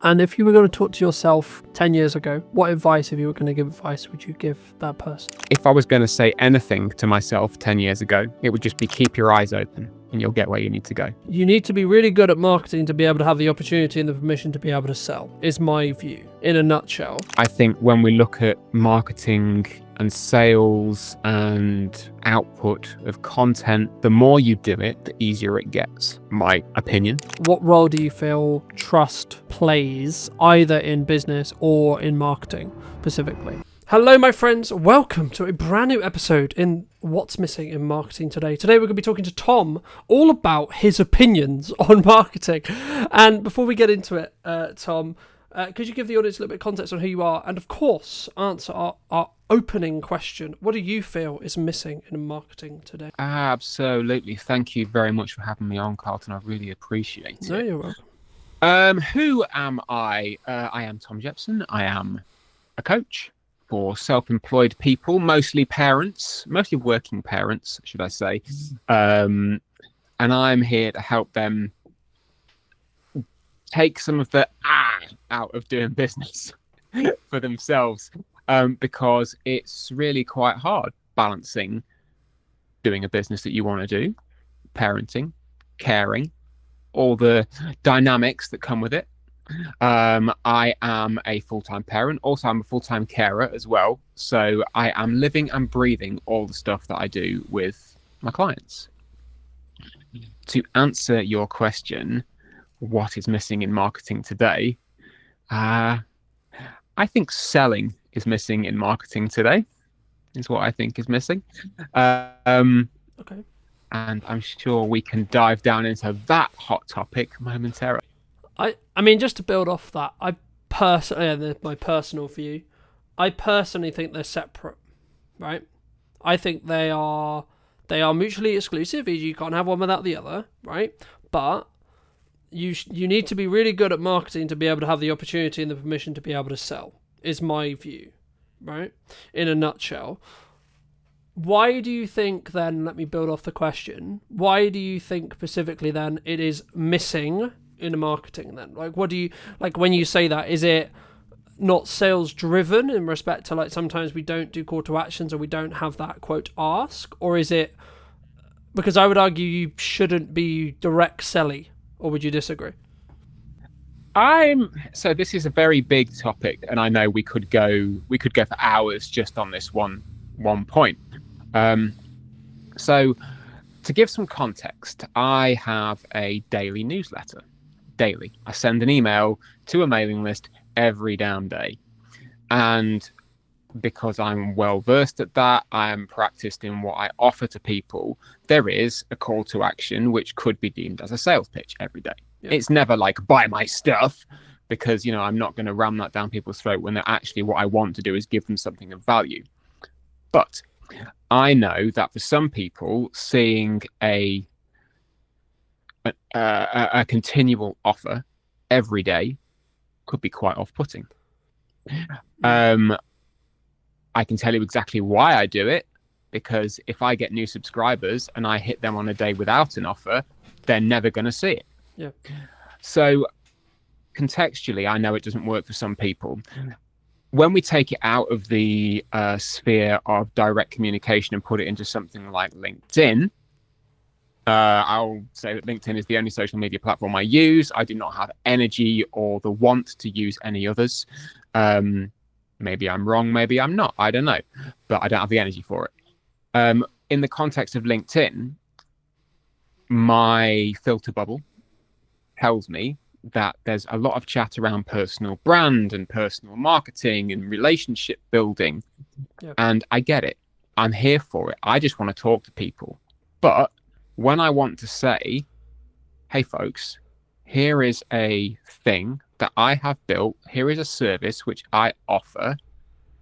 And if you were going to talk to yourself 10 years ago, what advice, if you were going to give advice, would you give that person? If I was going to say anything to myself 10 years ago, it would just be keep your eyes open and you'll get where you need to go. You need to be really good at marketing to be able to have the opportunity and the permission to be able to sell, is my view, in a nutshell. I think when we look at marketing and sales and output of content, the more you do it, the easier it gets, my opinion. What role do you feel trust plays either in business or in marketing specifically? Hello, my friends. Welcome to a brand new episode in What's Missing in Marketing Today. Today, we're going to be talking to Tom all about his opinions on marketing. And before we get into it, Tom, could you give the audience a little bit of context on who you are? And of course, answer our opening question. What do you feel is missing in marketing today? Absolutely. Thank you very much for having me on, Carlton. I really appreciate it. No, you're welcome. Who am I? I am Tom Jepsen. I am a coach for self-employed people, mostly working parents, should I say. And I'm here to help them take some of the out of doing business for themselves, because it's really quite hard balancing doing a business that you want to do, parenting, caring, all the dynamics that come with it. I am a full-time parent. Also, I'm a full-time carer as well. So I am living and breathing all the stuff that I do with my clients. To answer your question, what is missing in marketing today? I think selling is missing in marketing today, is what I think is missing. Okay. And I'm sure we can dive down into that hot topic momentarily. I mean, just to build off that, I personally, my personal view, I personally think they're separate, right? I think they are mutually exclusive. You can't have one without the other, right? But you need to be really good at marketing to be able to have the opportunity and the permission to be able to sell, is my view, right? In a nutshell. Why do you think then, let me build off the question, why do you think specifically then it is missing in marketing then? Like, what do you, like when you say that, is it not sales driven in respect to like sometimes we don't do call to actions or we don't have that quote ask, or is it because I would argue you shouldn't be direct selling, or would you disagree? So this is a very big topic, and I know we could go for hours just on this one point. So to give some context, I have a daily newsletter. Daily. I send an email to a mailing list every damn day. And because I'm well versed at that, I am practiced in what I offer to people, there is a call to action which could be deemed as a sales pitch every day. Yeah. It's never like buy my stuff, because I'm not going to ram that down people's throat when they're actually, what I want to do is give them something of value. But I know that for some people, seeing a continual offer every day could be quite off-putting. I can tell you exactly why I do it, because if I get new subscribers and I hit them on a day without an offer, they're never going to see it. Yeah. So contextually, I know it doesn't work for some people. When we take it out of the sphere of direct communication and put it into something like LinkedIn, I'll say that LinkedIn is the only social media platform I use. I do not have energy or the want to use any others. Maybe I'm wrong, maybe I'm not. I don't know. But I don't have the energy for it. In the context of LinkedIn, my filter bubble tells me that there's a lot of chat around personal brand and personal marketing and relationship building. Yep. And I get it. I'm here for it. I just want to talk to people. But when I want to say, hey, folks, here is a thing that I have built. Here is a service which I offer,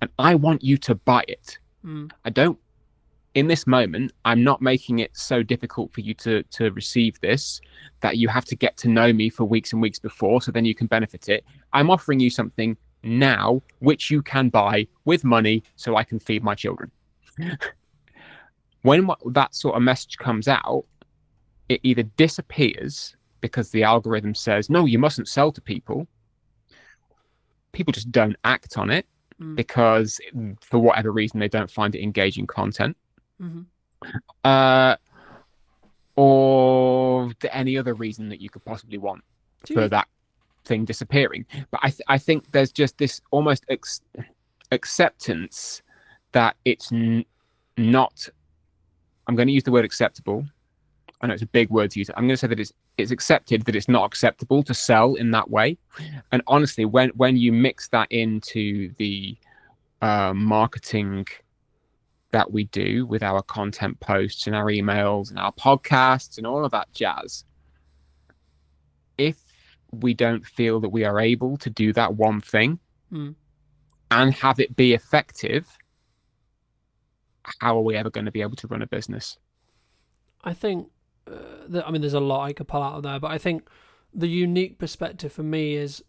and I want you to buy it. In this moment, I'm not making it so difficult for you to receive this that you have to get to know me for weeks and weeks before, so then you can benefit it. I'm offering you something now, which you can buy with money so I can feed my children. When that sort of message comes out, it either disappears because the algorithm says, no, you mustn't sell to people, people just don't act on it because for whatever reason they don't find it engaging content. Or any other reason that you could possibly want for that thing disappearing. But I think there's just this almost acceptance that it's not, I'm going to use the word acceptable. I know it's a big word to use. I'm going to say that it's accepted that it's not acceptable to sell in that way. And honestly, when you mix that into the marketing that we do with our content posts and our emails and our podcasts and all of that jazz, if we don't feel that we are able to do that one thing and have it be effective, how are we ever going to be able to run a business? I think, there's a lot I could pull out of there, but I think the unique perspective for me is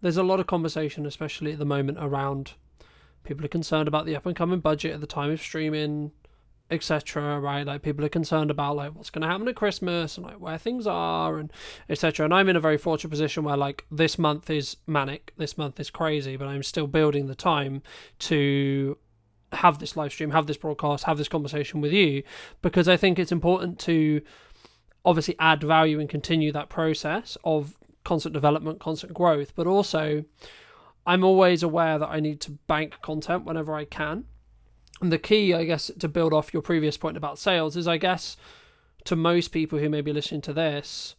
there's a lot of conversation, especially at the moment, around people are concerned about the up and coming budget at the time of streaming, etc. Right? Like, people are concerned about like what's going to happen at Christmas and like where things are and etc. And I'm in a very fortunate position where like this month is manic, this month is crazy, but I'm still building the time to have this live stream, have this broadcast, have this conversation with you, because I think it's important to obviously add value and continue that process of constant development, constant growth, but also I'm always aware that I need to bank content whenever I can. And the key, I guess, to build off your previous point about sales is, I guess, to most people who may be listening to this,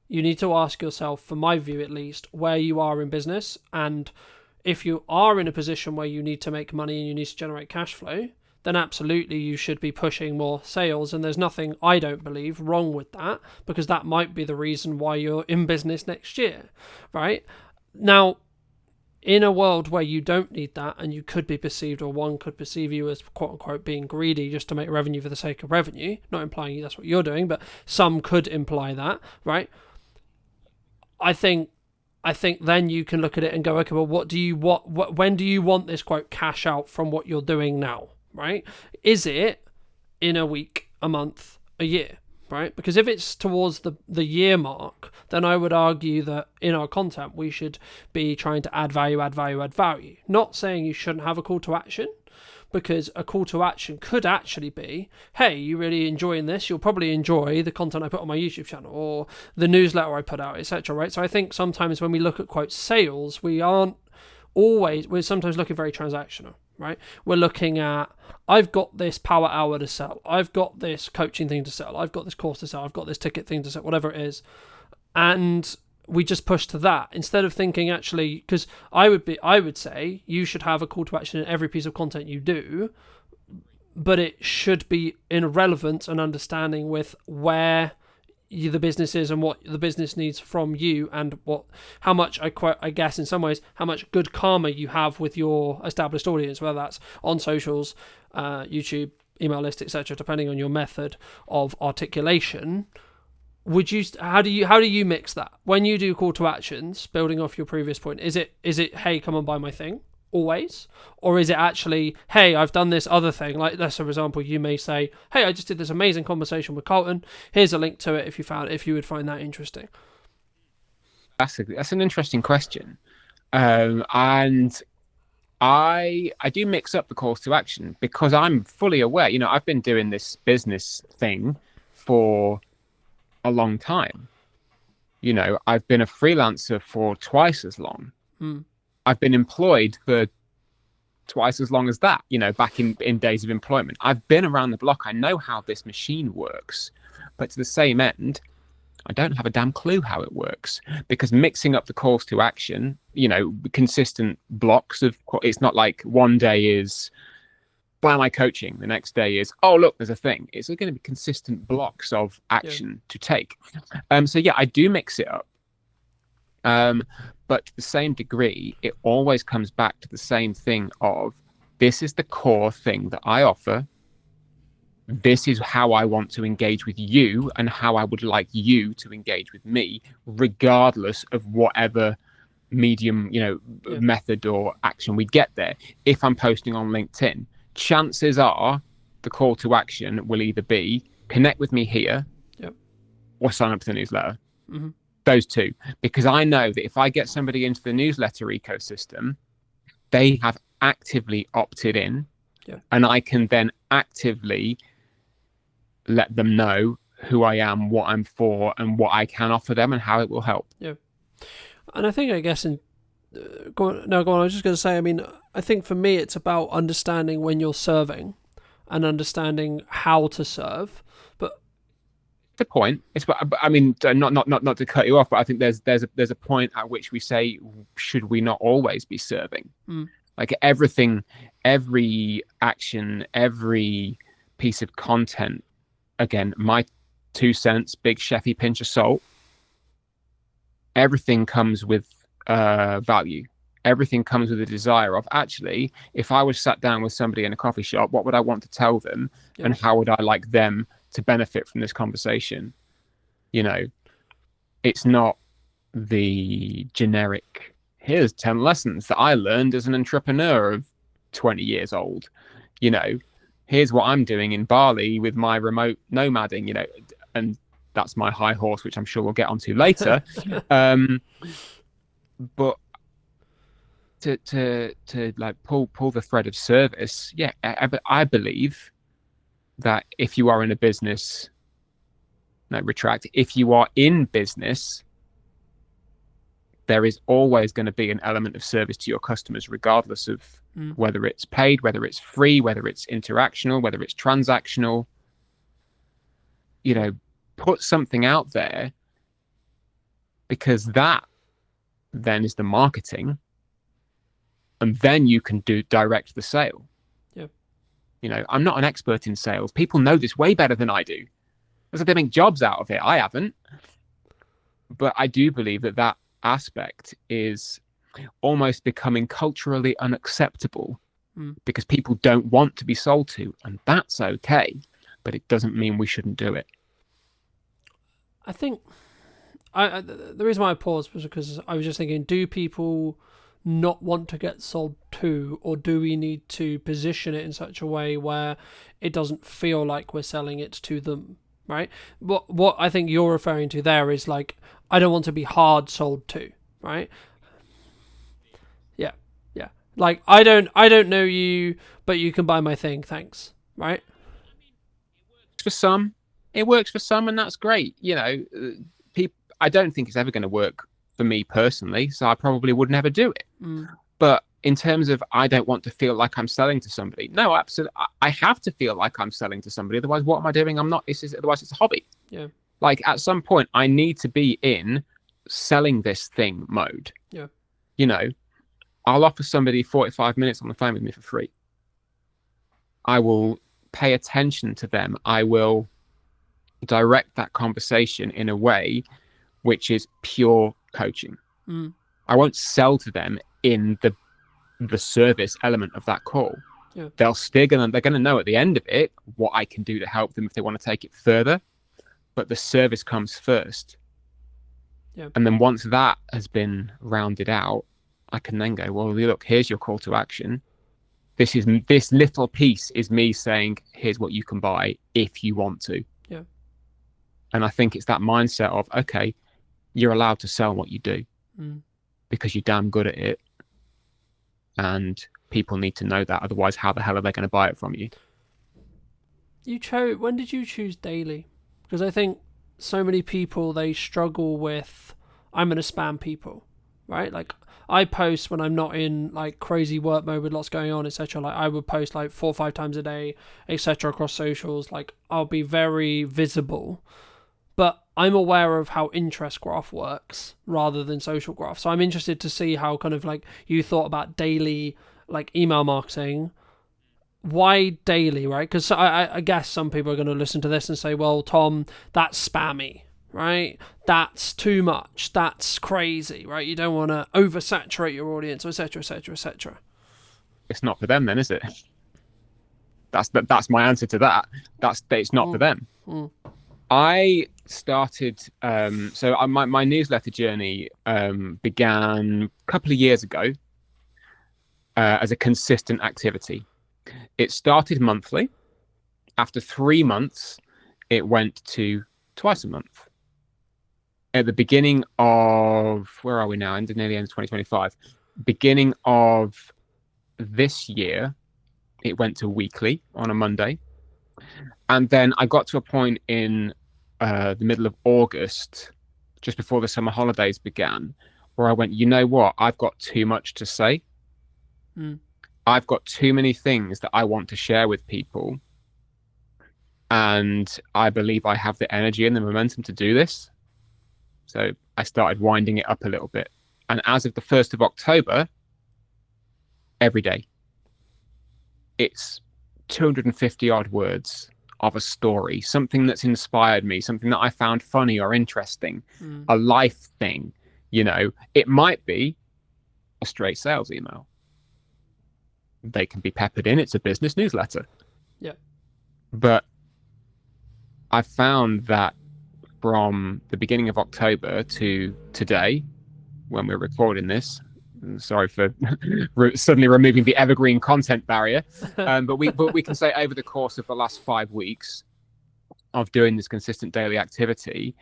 you need to ask yourself, from my view at least, where you are in business. And if you are in a position where you need to make money and you need to generate cash flow, then absolutely you should be pushing more sales. And there's nothing, I don't believe, wrong with that, because that might be the reason why you're in business next year, right? Now, in a world where you don't need that and you could be perceived, or one could perceive you as quote unquote being greedy just to make revenue for the sake of revenue, not implying that's what you're doing, but some could imply that, right? I think then you can look at it and go, okay, well, when do you want this quote cash out from what you're doing now, right? Is it in a week, a month, a year? Right? Because if it's towards the year mark, then I would argue that in our content, we should be trying to add value. Not saying you shouldn't have a call to action, because a call to action could actually be, hey, you really enjoying this? You'll probably enjoy the content I put on my YouTube channel or the newsletter I put out, etc. Right? So I think sometimes when we look at quote sales, we're sometimes looking very transactional. Right? We're looking at, I've got this power hour to sell, I've got this coaching thing to sell, I've got this course to sell, I've got this ticket thing to sell, whatever it is, and we just push to that instead of thinking actually, because I would say you should have a call to action in every piece of content you do, but it should be in relevance and understanding with where the business is and what the business needs from you, and how much I guess in some ways how much good karma you have with your established audience, whether that's on socials, YouTube, email list, etc., depending on your method of articulation. How do you mix that when you do call to actions, building off your previous point? Is it hey, come and buy my thing always, or is it actually, hey, I've done this other thing? Like, let's for example, you may say, hey, I just did this amazing conversation with Carlton, here's a link to it if you would find that interesting. That's an interesting question, and I do mix up the calls to action because I'm fully aware, I've been doing this business thing for a long time. I've been a freelancer for twice as long. I've been employed for twice as long as that, back in days of employment. I've been around the block. I know how this machine works. But to the same end, I don't have a damn clue how it works, because mixing up the calls to action, consistent blocks of, it's not like one day is, buy my coaching. The next day is, oh, look, there's a thing. It's going to be consistent blocks of action to take. So yeah, I do mix it up. But to the same degree, it always comes back to the same thing of, this is the core thing that I offer. This is how I want to engage with you and how I would like you to engage with me, regardless of whatever medium, method or action we get there. If I'm posting on LinkedIn, chances are the call to action will either be connect with me here or sign up to the newsletter. those two, because I know that if I get somebody into the newsletter ecosystem, they have actively opted in, and I can then actively let them know who I am, what I'm for, and what I can offer them, and how it will help. Yeah, and I think, I guess, go on. I was just going to say, I mean, I think for me, it's about understanding when you're serving and understanding how to serve. But the point is, I mean, not to cut you off, but I think there's a point at which we say, should we not always be serving? Like everything, every action, every piece of content. Again, my 2 cents, big chefy pinch of salt. Everything comes with value. Everything comes with a desire of, actually, if I was sat down with somebody in a coffee shop, what would I want to tell them, and how would I like them to benefit from this conversation? You know, it's not the generic, here's 10 lessons that I learned as an entrepreneur of 20 years old. You know, here's what I'm doing in Bali with my remote nomading, you know, and that's my high horse, which I'm sure we'll get onto later. But to like pull the thread of service, I believe that if you are in a business, if you are in business, there is always going to be an element of service to your customers, regardless of whether it's paid, whether it's free, whether it's interactional, whether it's transactional. You know, put something out there, because that then is the marketing, and then you can direct the sale. You know, I'm not an expert in sales. People know this way better than I do. Because they make jobs out of it. I haven't. But I do believe that aspect is almost becoming culturally unacceptable, because people don't want to be sold to, and that's okay, but it doesn't mean we shouldn't do it. I think the reason why I paused was because I was just thinking, do people not want to get sold to, or do we need to position it in such a way where it doesn't feel like we're selling it to them, right? What I think you're referring to there is like, I don't want to be hard sold to, right? Yeah. Like, I don't know you, but you can buy my thing, thanks, right? For some, it works for some, and that's great. You know, I don't think it's ever going to work for me personally, so I probably would never do it. But in terms of, I don't want to feel like I'm selling to somebody. No, absolutely. I have to feel like I'm selling to somebody. Otherwise, what am I doing? I'm not. Otherwise, it's a hobby. Yeah. Like, at some point, I need to be in selling this thing mode. Yeah. You know, I'll offer somebody 45 minutes on the phone with me for free. I will pay attention to them. I will direct that conversation in a way which is pure coaching. I won't sell to them in the service element of that call. They're going to know at the end of it what I can do to help them if they want to take it further, but the service comes first. And then once that has been rounded out, I can then go, well, look, here's your call to action. This little piece is me saying, here's what you can buy if you want to. And I think it's that mindset of, okay, you're allowed to sell what you do because you're damn good at it, and people need to know that. Otherwise, how the hell are they going to buy it from you? When did you choose daily? Because I think so many people, they struggle with, I'm going to spam people, right? Like, I post when I'm not in like crazy work mode with lots going on, etc. Like, I would post like 4 or 5 times a day, etc. across socials. Like, I'll be very visible, but I'm aware of how interest graph works rather than social graph. So I'm interested to see how kind of like you thought about daily like email marketing. Why daily, right? Because I guess some people are going to listen to this and say, well, Tom, that's spammy, right? That's too much. That's crazy, right? You don't want to oversaturate your audience, etc., etc., etc. It's not for them then, is it? That's my answer to that. It's not for them. I started, my newsletter journey began a couple of years ago as a consistent activity. It started monthly. After 3 months, it went to twice a month. at the beginning of, where are we now? Nearly end of 2025. Beginning of this year, it went to weekly on a Monday. And then I got to a point in the middle of August, just before the summer holidays began, where I went, you know what? I've got too much to say. Mm. I've got too many things that I want to share with people. And I believe I have the energy and the momentum to do this. So I started winding it up a little bit. And as of the 1st of October, every day, it's 250 odd words of a story, something that's inspired me, something that I found funny or interesting, a life thing. You know, it might be a straight sales email. They can be peppered in. It's a business newsletter. Yeah. But I found that from the beginning of October to today, when we're recording this, sorry for suddenly removing the evergreen content barrier, but we can say over the course of the last 5 weeks of doing this consistent daily activity,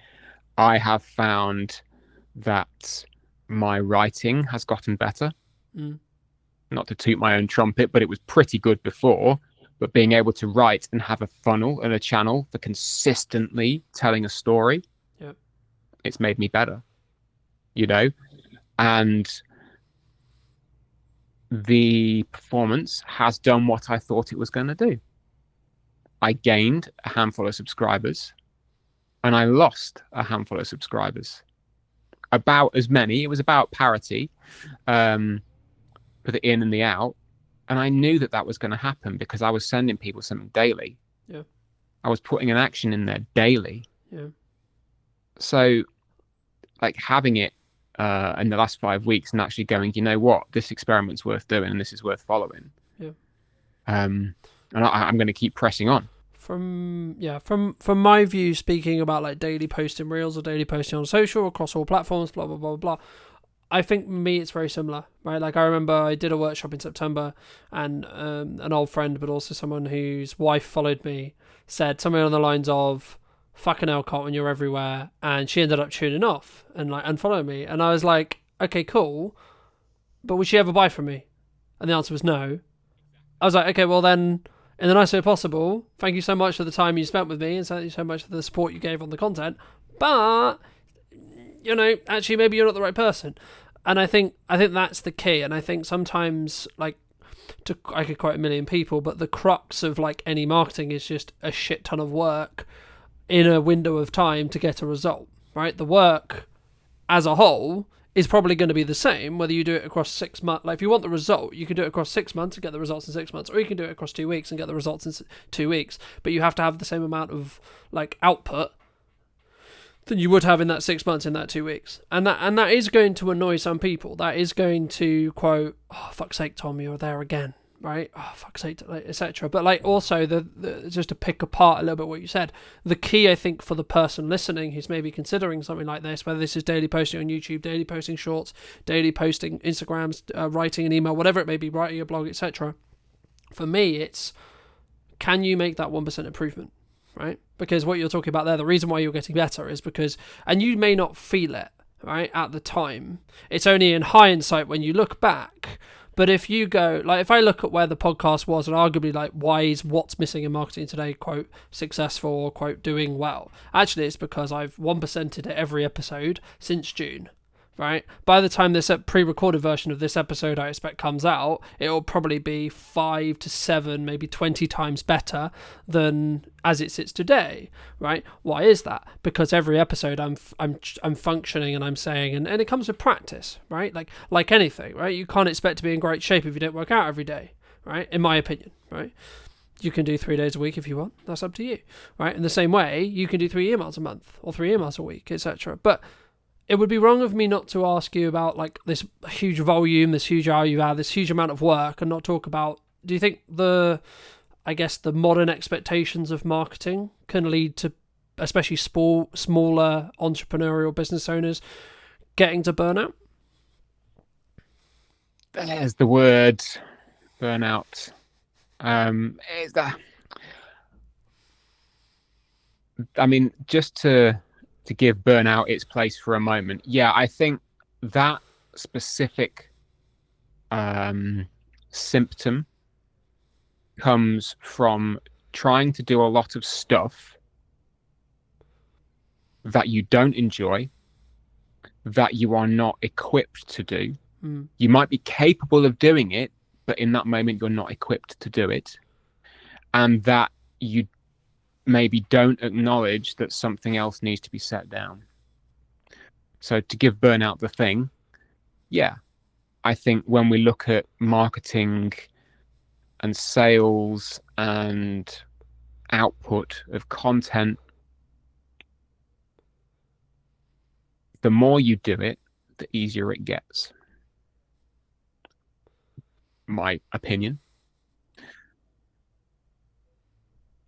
I have found that my writing has gotten better. Not to toot my own trumpet, but it was pretty good before. But being able to write and have a funnel and a channel for consistently telling a story, it's made me better, you know? And the performance has done what I thought it was going to do. I gained a handful of subscribers and I lost a handful of subscribers. About as many, it was about parity, for the in and the out. And I knew that that was going to happen because I was sending people something daily. Yeah. I was putting an action in there daily. Yeah. So, like, having it in the last 5 weeks and actually going, you know what, this experiment's worth doing and this is worth following. Yeah. And I'm going to keep pressing on. From my view, speaking about like daily posting reels or daily posting on social across all platforms, blah blah blah blah. I think me it's very similar, right? Like I remember I did a workshop in September, and an old friend, but also someone whose wife followed me, said something on the lines of "fucking hell, Carlton, you're everywhere," and she ended up tuning off and like unfollowing me, and I was like, okay, cool, but would she ever buy from me? And the answer was no. I was like, okay, well then, in the nicest way possible, thank you so much for the time you spent with me, and thank you so much for the support you gave on the content, but you know, actually maybe you're not the right person. And I think that's the key. And I think sometimes, like, I could quote a million people, but the crux of like any marketing is just a shit ton of work in a window of time to get a result, right? The work as a whole is probably going to be the same whether you do it across 6 months. Like if you want the result, you can do it across 6 months and get the results in 6 months, or you can do it across 2 weeks and get the results in 2 weeks. But you have to have the same amount of like output than you would have in that 6 months in that 2 weeks. And that is going to annoy some people. That is going to quote, oh, fuck's sake, Tom, you're there again, right? Oh, fuck's sake, etc. But like also, the just to pick apart a little bit what you said, the key, I think, for the person listening who's maybe considering something like this, whether this is daily posting on YouTube, daily posting shorts, daily posting Instagrams, writing an email, whatever it may be, writing a blog, etc. For me, it's, can you make that 1% improvement? Right? Because what you're talking about there, the reason why you're getting better is because, and you may not feel it, right, at the time. It's only in hindsight when you look back. But if you go, like, if I look at where the podcast was and arguably, like, why is what's missing in marketing today, quote, successful or, quote, doing well? Actually, it's because I've 1%ed it every episode since June. Right? By the time this pre-recorded version of this episode I expect comes out, it will probably be 5 to 7, maybe 20 times better than as it sits today. Right? Why is that? Because every episode I'm functioning and I'm saying, and it comes with practice, right? Like anything, right? You can't expect to be in great shape if you don't work out every day, right? In my opinion, right? You can do 3 days a week if you want. That's up to you, right? In the same way, you can do 3 emails a month or 3 emails a week, etc. But it would be wrong of me not to ask you about like this huge volume, this huge value add, this huge amount of work, and not talk about, do you think the modern expectations of marketing can lead to, especially smaller entrepreneurial business owners, getting to burnout? There's the word burnout. Is that? I mean, just to to give burnout its place for a moment. Yeah, I think that specific symptom comes from trying to do a lot of stuff that you don't enjoy, that you are not equipped to do. You might be capable of doing it, but in that moment you're not equipped to do it, and that you maybe don't acknowledge that something else needs to be set down. So to give burnout the thing, yeah, I think when we look at marketing and sales and output of content, the more you do it, the easier it gets. My opinion.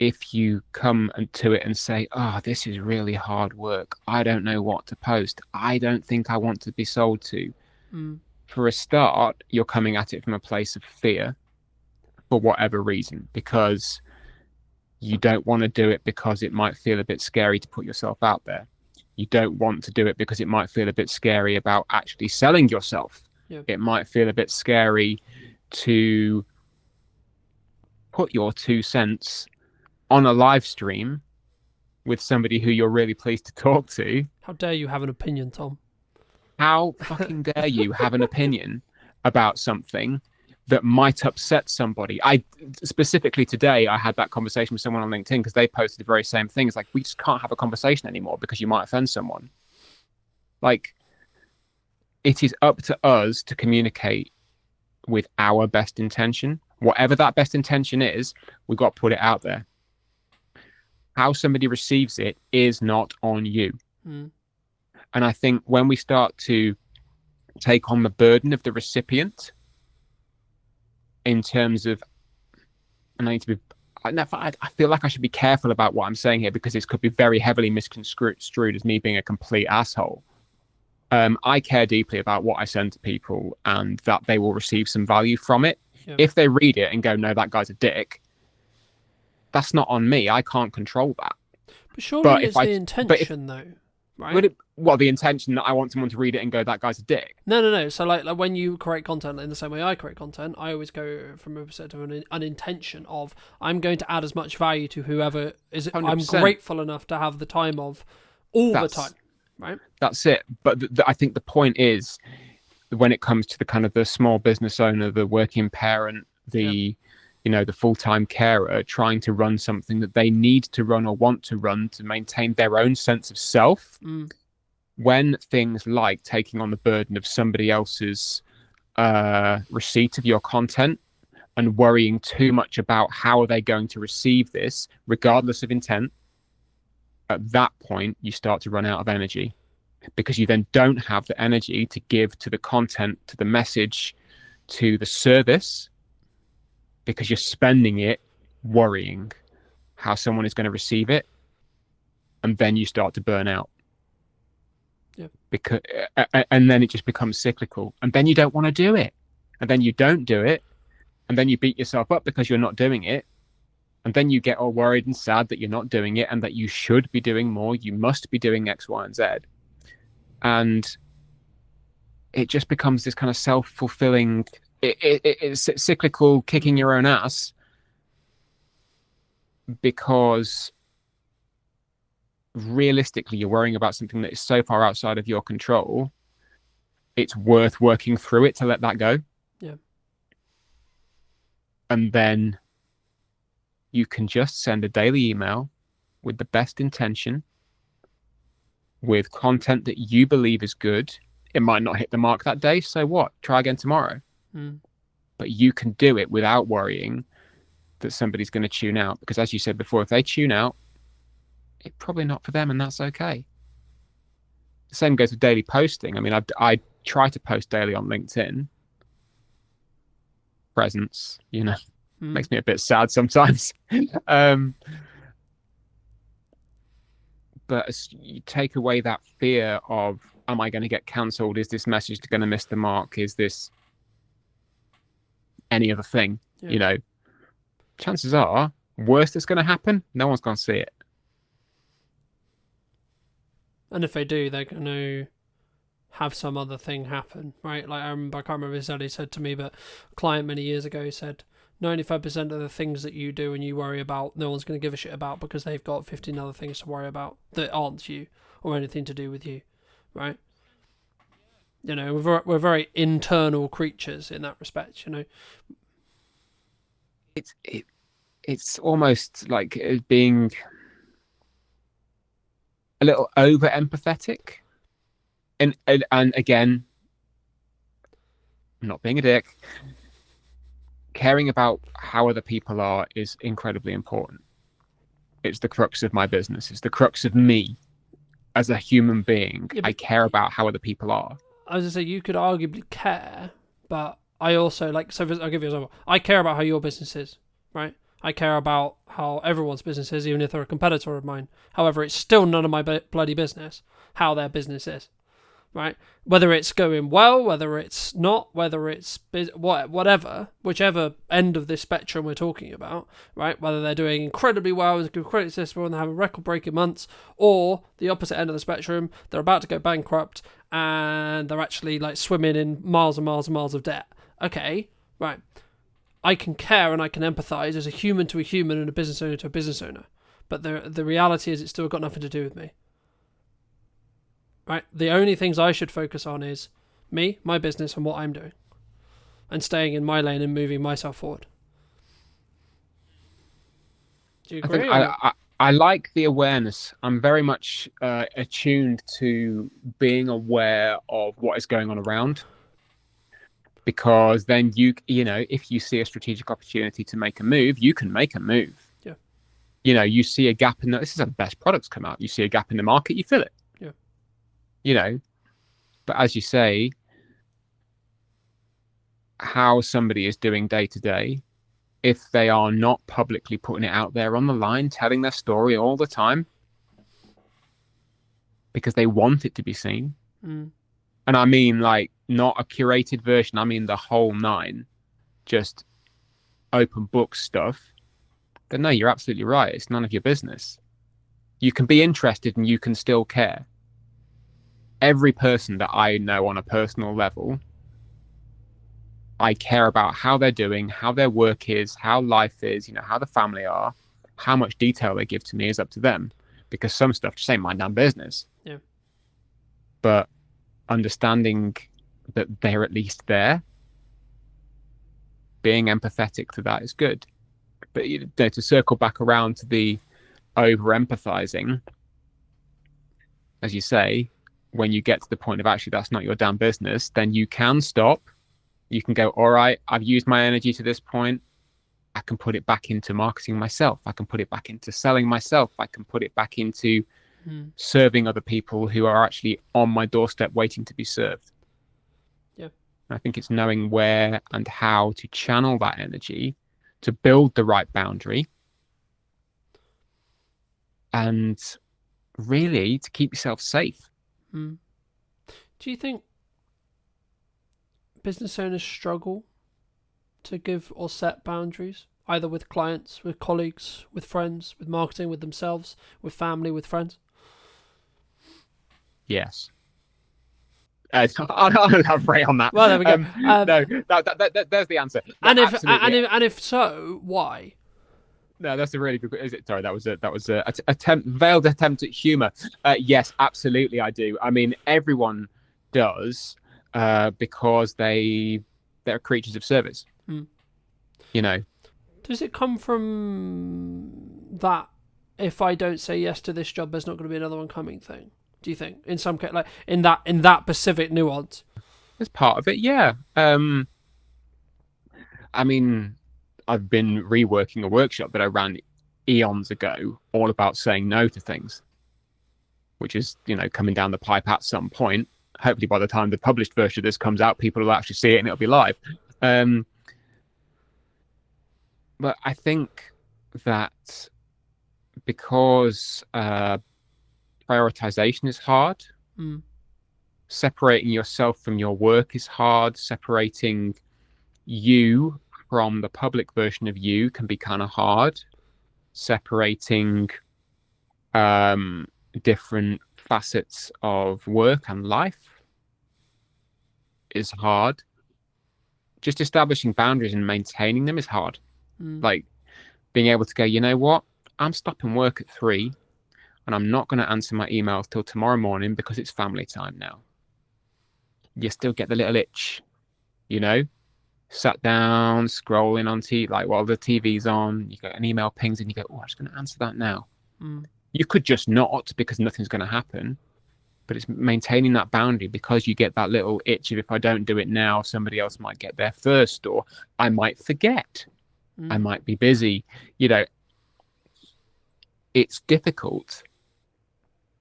If you come to it and say, oh, this is really hard work, I don't know what to post, I don't think I want to be sold to. For a start, you're coming at it from a place of fear for whatever reason, because you don't want to do it because it might feel a bit scary to put yourself out there. You don't want to do it because it might feel a bit scary about actually selling yourself. It might feel a bit scary to put your 2 cents on a live stream with somebody who you're really pleased to talk to. How dare you have an opinion, Tom? How fucking dare you have an opinion about something that might upset somebody? I specifically today, I had that conversation with someone on LinkedIn because they posted the very same thing. It's like, we just can't have a conversation anymore because you might offend someone. Like, it is up to us to communicate with our best intention. Whatever that best intention is, we've got to put it out there. How somebody receives it is not on you. And I think when we start to take on the burden of the recipient in terms of, and I feel like I should be careful about what I'm saying here because this could be very heavily misconstrued as me being a complete asshole. I care deeply about what I send to people and that they will receive some value from it. If they read it and go, no, that guy's a dick, that's not on me. I can't control that. But surely it's the intention, though, right? The intention that I want someone to read it and go, that guy's a dick. No. So like when you create content in the same way I create content, I always go from a perspective of an intention of, I'm going to add as much value to whoever is. 100%. I'm grateful enough to have the time of the time, right? That's it. But I think the point is, when it comes to the kind of the small business owner, the working parent, the full-time carer trying to run something that they need to run or want to run to maintain their own sense of self, when things like taking on the burden of somebody else's receipt of your content and worrying too much about how are they going to receive this, regardless of intent, at that point, you start to run out of energy because you then don't have the energy to give to the content, to the message, to the service, because you're spending it worrying how someone is going to receive it, and then you start to burn out. And then it just becomes cyclical, and then you don't want to do it, and then you don't do it, and then you beat yourself up because you're not doing it, and then you get all worried and sad that you're not doing it and that you should be doing more. You must be doing X, Y, and Z, and it just becomes this kind of self-fulfilling. It's cyclical, kicking your own ass, because realistically you're worrying about something that is so far outside of your control. It's worth working through it to let that go. And then you can just send a daily email with the best intention, with content that you believe is good. It might not hit the mark that day, so what? Try again tomorrow. But you can do it without worrying that somebody's going to tune out, because as you said before, if they tune out, it's probably not for them, and that's okay. The same goes with daily posting. I mean, I try to post daily on LinkedIn. Presence, makes me a bit sad sometimes. But as you take away that fear of, am I going to get cancelled? Is this message going to miss the mark? Is this any other thing? Chances are, worst that's going to happen, no one's going to see it. And if they do, they're going to have some other thing happen, right? Like I can't remember exactly he said to me, but a client many years ago said 95% of the things that you do and you worry about, no one's going to give a shit about because they've got 15 other things to worry about that aren't you or anything to do with you, right? You know, we're very internal creatures in that respect, you know. It's almost like being a little over empathetic, and again, not being a dick, caring about how other people are is incredibly important. It's the crux of my business. It's the crux of me as a human being. Yeah, I care about how other people are. I was going to say, you could arguably care, but I also, like, so I'll give you an example. I care about how your business is, right? I care about how everyone's business is, even if they're a competitor of mine. However, it's still none of my bloody business how their business is, right? Whether it's going well, whether it's not, whether it's whatever, whichever end of this spectrum we're talking about, right? Whether they're doing incredibly well, incredibly successful, and they have record-breaking months, or the opposite end of the spectrum, they're about to go bankrupt and they're actually like swimming in miles and miles and miles of debt. Okay, right. I can care and I can empathize as a human to a human and a business owner to a business owner, but the reality is it's still got nothing to do with me. Right? The only things I should focus on is me, my business, and what I'm doing, and staying in my lane and moving myself forward. Do you agree? I like the awareness. I'm very much attuned to being aware of what is going on around, because then you know, if you see a strategic opportunity to make a move, you can make a move. Yeah. You know, you see a gap in this is how the best products come out. You see a gap in the market, you fill it. Yeah. You know, but as you say, how somebody is doing day to day, if they are not publicly putting it out there on the line, telling their story all the time because they want it to be seen. Mm. And I mean, like, not a curated version. I mean, the whole nine, just open book stuff. Then no, you're absolutely right. It's none of your business. You can be interested and you can still care. Every person that I know on a personal level, I care about how they're doing, how their work is, how life is, you know, how the family are. How much detail they give to me is up to them, because some stuff just ain't my damn business. Yeah. But understanding that they're at least there, being empathetic to that is good. But you know, to circle back around to the over empathizing, as you say, when you get to the point of actually that's not your damn business, then you can stop. You can go, all right, I've used my energy to this point. I can put it back into marketing myself. I can put it back into selling myself. I can put it back into serving other people who are actually on my doorstep waiting to be served. Yeah. I think it's knowing where and how to channel that energy to build the right boundary and really to keep yourself safe. Do you think business owners struggle to give or set boundaries, either with clients, with colleagues, with friends, with marketing, with themselves, with family, with friends? Yes. I'll elaborate on that. Well, there we go. No, there's the answer. And if so, why? No, that's a really good. Is it? Sorry, that was a veiled attempt at humor. Yes, absolutely, I do. I mean, everyone does, because they're creatures of service. You know. Does it come from that? If I don't say yes to this job, there's not going to be another one coming thing. Do you think, in some case, like in that specific nuance? As part of it, yeah. I mean, I've been reworking a workshop that I ran eons ago, all about saying no to things, which is, you know, coming down the pipe at some point. Hopefully, by the time the published version of this comes out, people will actually see it and it'll be live. But I think that because prioritization is hard. Separating yourself from your work is hard. Separating you from the public version of you can be kind of hard. Separating different facets of work and life is hard. Just establishing boundaries and maintaining them is hard. Like being able to go, you know what? I'm stopping work at 3 and I'm not going to answer my emails till tomorrow morning because it's family time now. You still get the little itch, you know? Sat down, scrolling on TV, like while the TV's on, you get an email pings and you go, oh, I'm just going to answer that now. You could just not because nothing's going to happen. But it's maintaining that boundary because you get that little itch of if I don't do it now, somebody else might get there first, or I might forget. I might be busy. You know, it's difficult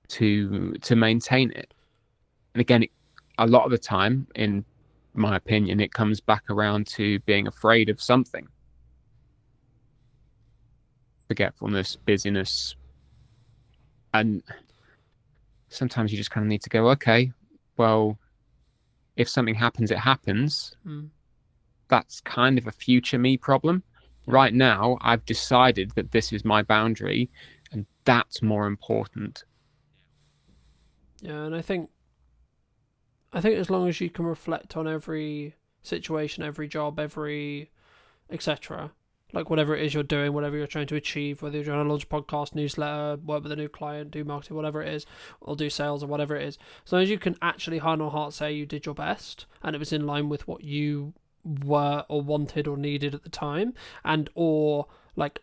to maintain it. And again, a lot of the time, in my opinion, it comes back around to being afraid of something. Forgetfulness, busyness, and sometimes you just kind of need to go, okay, well, if something happens, it happens. That's kind of a future me problem. Right now, I've decided that this is my boundary, and that's more important. Yeah, and I think as long as you can reflect on every situation, every job, every etc., like whatever it is you're doing, whatever you're trying to achieve, whether you're trying to launch a podcast, newsletter, work with a new client, do marketing, whatever it is, or do sales or whatever it is, as long as you can actually hand on heart say you did your best and it was in line with what you were or wanted or needed at the time, and or like,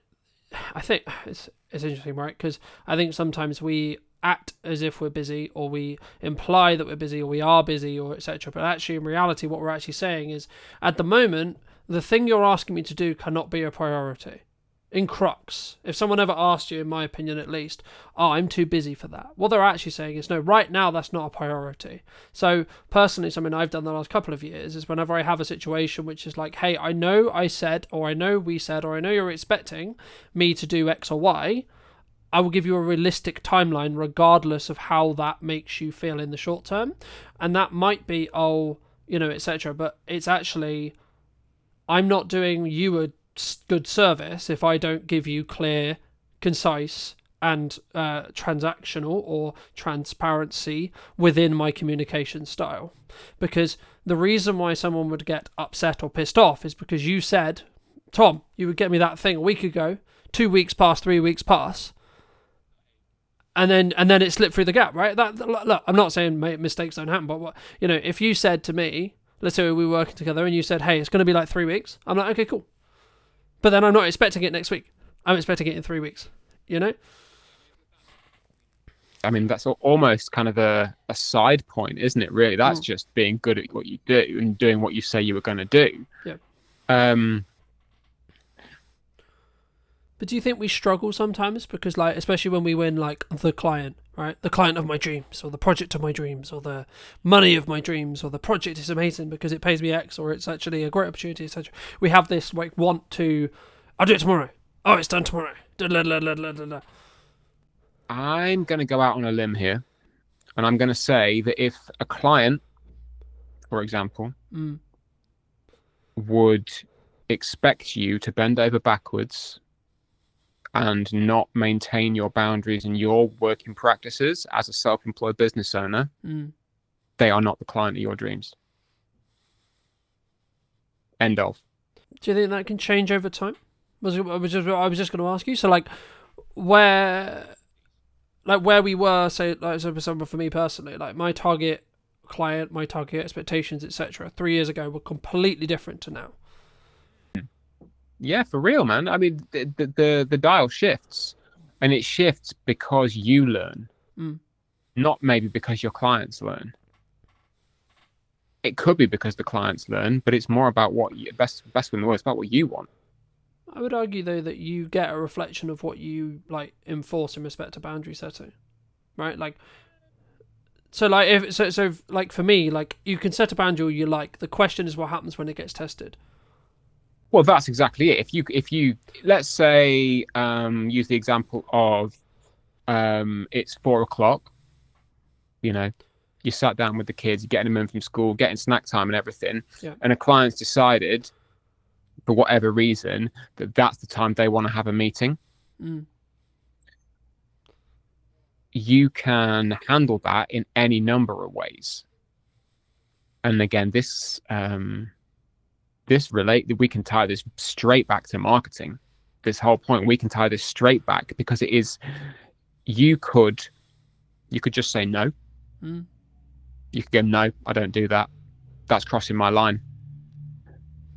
I think it's interesting, right? Because I think sometimes we act as if we're busy, or we imply that we're busy, or we are busy, or etc. But actually, in reality, what we're actually saying is, at the moment, the thing you're asking me to do cannot be a priority. In crux, if someone ever asked you, in my opinion at least, oh, I'm too busy for that, what they're actually saying is, no, right now that's not a priority. So personally, something I've done the last couple of years is whenever I have a situation which is like, hey, I know I said, or I know we said, or I know you're expecting me to do X or Y, I will give you a realistic timeline regardless of how that makes you feel in the short term. And that might be, oh, you know, etc. But it's actually, I'm not doing you a good service if I don't give you clear, concise, and transactional or transparency within my communication style. Because the reason why someone would get upset or pissed off is because you said, Tom, you would get me that thing a week ago, 2 weeks pass, 3 weeks pass, and then it slipped through the gap, right? That, look, I'm not saying mistakes don't happen, but what, you know, if you said to me, let's say we were working together and you said, hey, it's going to be like 3 weeks, I'm like, okay, cool. But then I'm not expecting it next week. I'm expecting it in 3 weeks, you know? I mean, that's almost kind of a side point, isn't it, really? That's just being good at what you do and doing what you say you were going to do. Yeah. But do you think we struggle sometimes? Because, like, especially when we win, like, the client, right? The client of my dreams, or the project of my dreams, or the money of my dreams, or the project is amazing because it pays me X, or it's actually a great opportunity, etc. We have this, like, want to, I'll do it tomorrow. Oh, it's done tomorrow. I'm going to go out on a limb here, and I'm going to say that if a client, for example, would expect you to bend over backwards and not maintain your boundaries and your working practices as a self-employed business owner, they are not the client of your dreams. End of. Do you think that can change over time? I was just going to ask you. So, like, where we were, say, like, for example, for me personally, like, my target client, my target expectations, etc., 3 years ago were completely different to now. Yeah, for real, man. I mean, the dial shifts, and it shifts because you learn, not maybe because your clients learn. It could be because the clients learn, but it's more about what you, best in the world, it's about what you want. I would argue, though, that you get a reflection of what you, like, enforce in respect to boundary setting, right? Like, so, like, like, for me, like, you can set a boundary you like. The question is what happens when it gets tested. Well, that's exactly it. If you let's say use the example of it's 4 o'clock, you know, you sat down with the kids, you're getting them in from school, getting snack time and everything, and a client's decided, for whatever reason, that that's the time they want to have a meeting. you can handle that in any number of ways. And again, we can tie this straight back to marketing. This whole point, we can tie this straight back, because it is, you could just say no. You could go, no, I don't do that. That's crossing my line.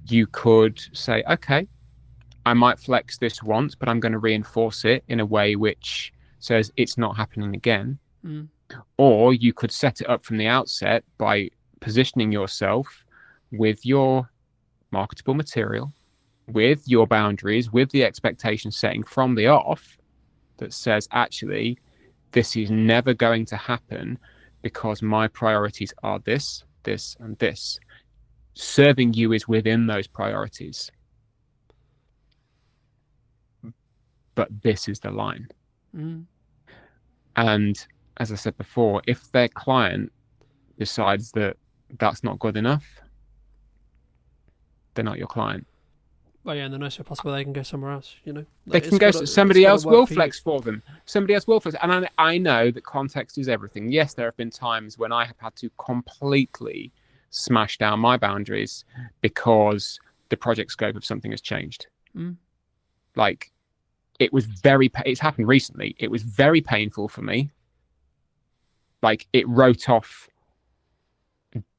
You could say, okay, I might flex this once, but I'm going to reinforce it in a way which says it's not happening again. Or you could set it up from the outset by positioning yourself with your marketable material, with your boundaries, with the expectation setting from the off that says, actually, this is never going to happen because my priorities are this, this, and this. Serving you is within those priorities. But this is the line. And as I said before, if their client decides that that's not good enough, they're not your client. Well, yeah, in the nicest way possible, they can go somewhere else, you know. They can go, somebody else will flex for them. Somebody else will flex. And I know that context is everything. Yes, there have been times when I have had to completely smash down my boundaries because the project scope of something has changed. Like, it's happened recently. It was very painful for me. Like, it wrote off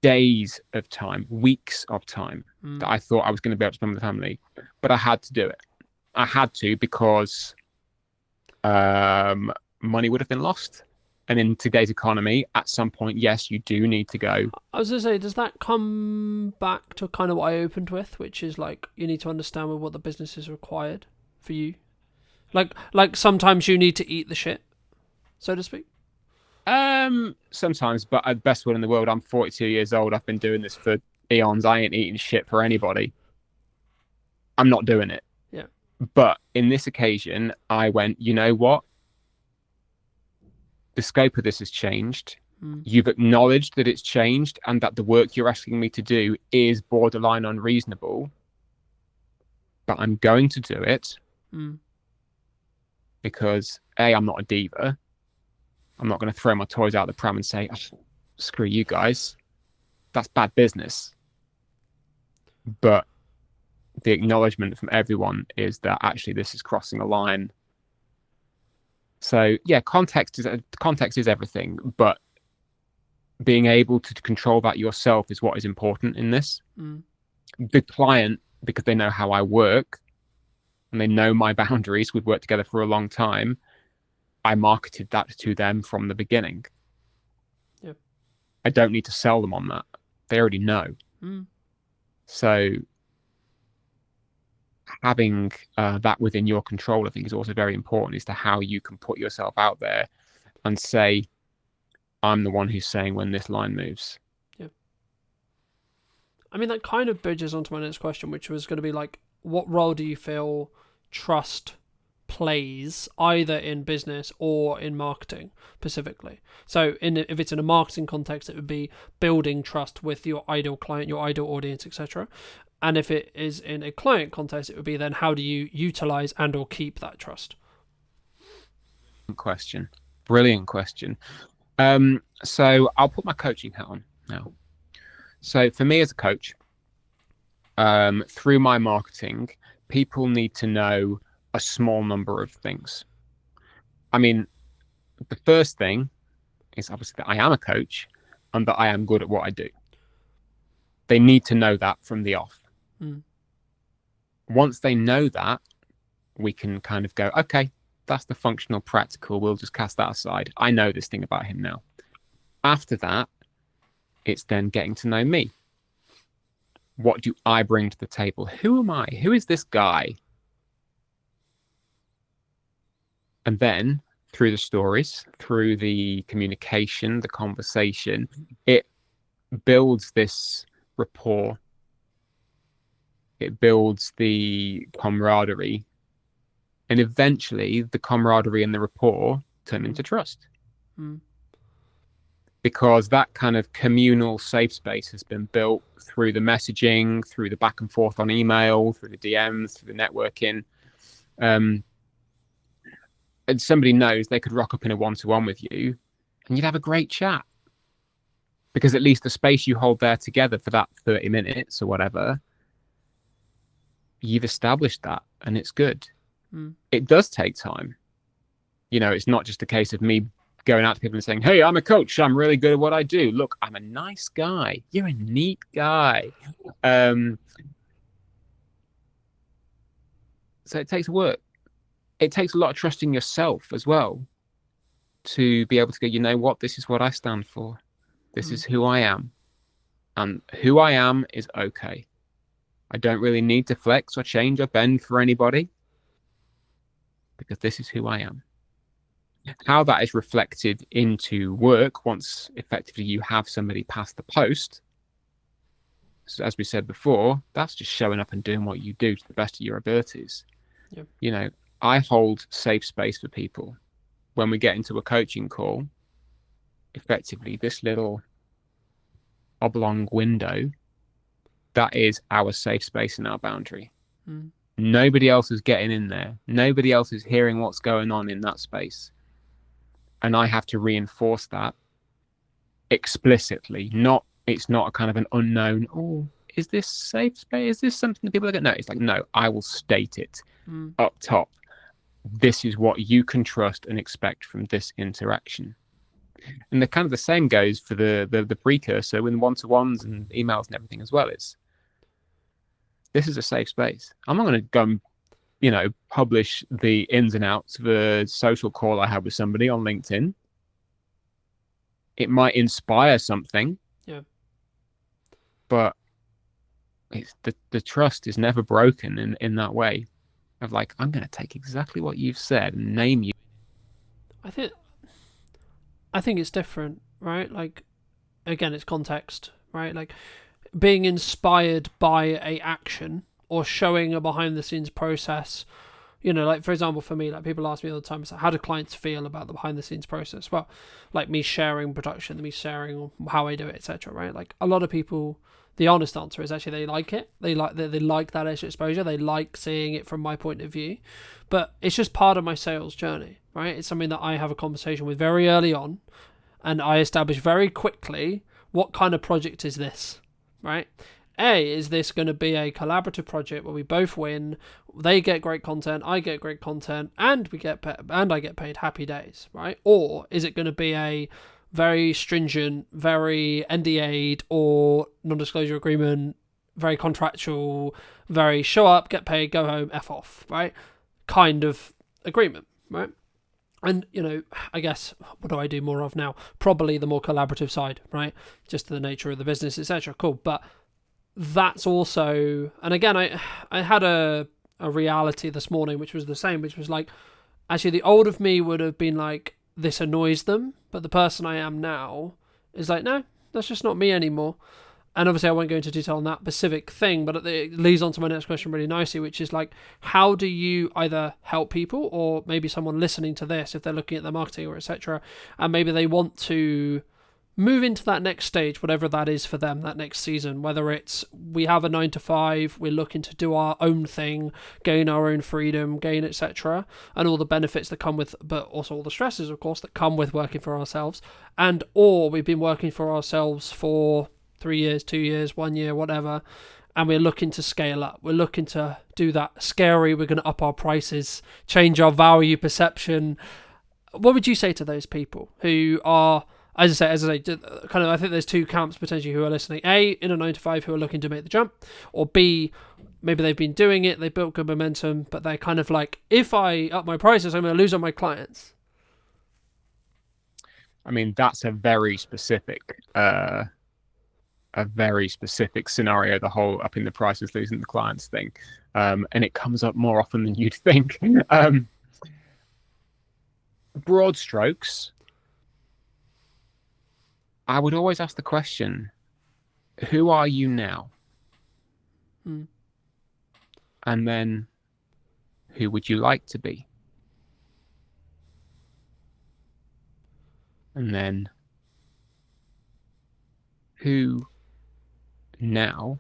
days of time, weeks of time that I thought I was going to be able to spend with the family, but I had to do it. I had to, because money would have been lost. And in today's economy, at some point, yes, you do need to go. I was going to say, does that come back to kind of what I opened with, which is like, you need to understand what the business is required for you? Like sometimes you need to eat the shit, so to speak. Sometimes, but at best will in the world, I'm 42 years old. I've been doing this for eons. I ain't eating shit for anybody. I'm not doing it. Yeah. But in this occasion, I went, you know what? The scope of this has changed. You've acknowledged that it's changed and that the work you're asking me to do is borderline unreasonable. But I'm going to do it because A, I'm not a diva. I'm not going to throw my toys out the pram and say, oh, screw you guys. That's bad business. But the acknowledgement from everyone is that actually this is crossing a line. So yeah, context is everything, but being able to control that yourself is what is important in this. The client, because they know how I work and they know my boundaries, we've worked together for a long time, I marketed that to them from the beginning. Yep. I don't need to sell them on that. They already know. So having that within your control, I think, is also very important as to how you can put yourself out there and say, I'm the one who's saying when this line moves. Yeah. I mean, that kind of bridges onto my next question, which was going to be like, what role do you feel trust plays either in business or in marketing specifically? So if it's in a marketing context, it would be building trust with your ideal client, your ideal audience, etc. And if it is in a client context, it would be then, how do you utilize and or keep that trust? Brilliant question. So I'll put my coaching hat on now. So for me as a coach, through my marketing, people need to know a small number of things. I mean, the first thing is obviously that I am a coach and that I am good at what I do. They need to know that from the off. Once they know that, we can kind of go, okay, that's the functional practical. We'll just cast that aside. I know this thing about him now. After that, it's then getting to know me. What do I bring to the table? Who am I? Who is this guy? And then through the stories, through the communication, the conversation, it builds this rapport. It builds the camaraderie. And eventually the camaraderie and the rapport turn into trust. Because that kind of communal safe space has been built through the messaging, through the back and forth on email, through the DMs, through the networking. and somebody knows they could rock up in a one-to-one with you and you'd have a great chat, because at least the space you hold there together for that 30 minutes or whatever, you've established that and it's good. It does take time. It's not just a case of me going out to people and saying, hey, I'm a coach, I'm really good at what I do, look, I'm a nice guy, you're a neat guy. So it takes work. It takes a lot of trust in yourself as well to be able to go, you know what, this is what I stand for, this is who I am, and who I am is okay. I don't really need to flex or change or bend for anybody, because this is who I am. How that is reflected into work once effectively you have somebody pass the post, so as we said before, that's just showing up and doing what you do to the best of your abilities. Yep. I hold safe space for people. When we get into a coaching call, effectively this little oblong window, that is our safe space and our boundary. Nobody else is getting in there. Nobody else is hearing what's going on in that space. And I have to reinforce that explicitly. It's not a kind of an unknown, oh, is this safe space? Is this something that people are going to know? It's like, no, I will state it up top. This is what you can trust and expect from this interaction. And the kind of the same goes for the precursor with one-to-ones and emails and everything as well. This is a safe space. I'm not going to go and, publish the ins and outs of a social call I had with somebody on LinkedIn. It might inspire something. Yeah. But it's the trust is never broken in that way of like, I'm going to take exactly what you've said and name you. I think it's different, right? Like, again, it's context, right? Like, being inspired by a action or showing a behind the scenes process, like, for example, for me, like, people ask me all the time, it's like, how do clients feel about the behind the scenes process? Well, like, me sharing production, me sharing how I do it, etc., right? Like, a lot of people, the honest answer is actually they like it. They like that extra exposure. They like seeing it from my point of view. But it's just part of my sales journey, right? It's something that I have a conversation with very early on, and I establish very quickly, what kind of project is this, right? Is this going to be a collaborative project where we both win? They get great content, I get great content, and I get paid, happy days, right? Or is it going to be a very stringent, very NDA'd or non-disclosure agreement, very contractual, very show up, get paid, go home, F off, right? Kind of agreement, right? And, I guess, what do I do more of now? Probably the more collaborative side, right? Just the nature of the business, etc. Cool. But that's also, and again, I had a reality this morning, which was the same, which was like, actually the old of me would have been like, this annoys them, but the person I am now is like, no, that's just not me anymore. And obviously I won't go into detail on that specific thing, but it leads on to my next question really nicely, which is like, how do you either help people, or maybe someone listening to this, if they're looking at their marketing or etc., and maybe they want to move into that next stage, whatever that is for them, that next season, whether it's we have a 9 to 5, we're looking to do our own thing, gain our own freedom, gain etc., and all the benefits that come with, but also all the stresses, of course, that come with working for ourselves, and or we've been working for ourselves for 3 years, 2 years, 1 year, whatever, and we're looking to scale up. We're looking to do that scary, we're going to up our prices, change our value perception. What would you say to those people who are, as I say, kind of, I think there's two camps potentially who are listening. A, in a 9 to 5 who are looking to make the jump, or B, maybe they've been doing it, they built good momentum, but they're kind of like, if I up my prices, I'm going to lose on my clients. I mean, that's a very specific scenario, the whole upping the prices, losing the clients thing. And it comes up more often than you'd think. Broad strokes, I would always ask the question, who are you now? And then, who would you like to be? And then, who now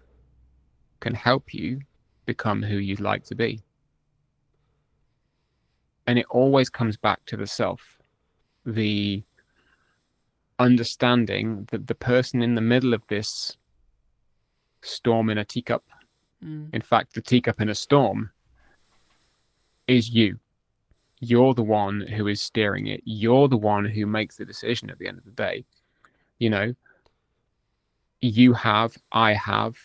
can help you become who you'd like to be? And it always comes back to the self, the understanding that the person in the middle of this storm in a teacup, in fact, the teacup in a storm, is you. You're the one who is steering it. You're the one who makes the decision at the end of the day. You know, you have, I have,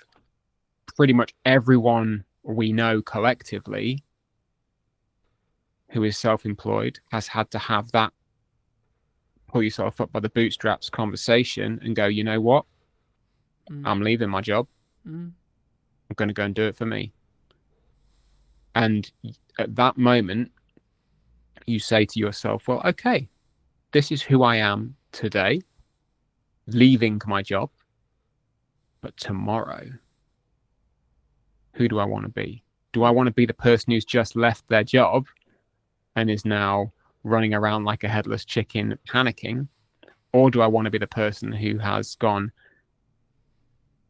pretty much everyone we know collectively who is self-employed has had to have that pull yourself up by the bootstraps conversation and go, you know what? I'm leaving my job. I'm going to go and do it for me. And at that moment, you say to yourself, well, okay, this is who I am today, leaving my job. But tomorrow, who do I want to be? Do I want to be the person who's just left their job and is now running around like a headless chicken panicking? Or do I want to be the person who has gone,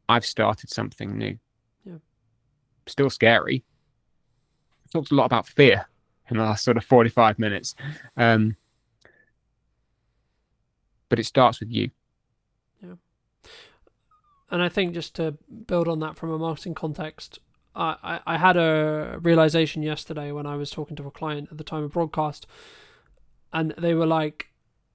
I've started something new? Yeah. Still scary. Talked a lot about fear in the last sort of 45 minutes. But it starts with you. Yeah. And I think just to build on that from a marketing context, I had a realization yesterday when I was talking to a client at the time of broadcast, and they were like,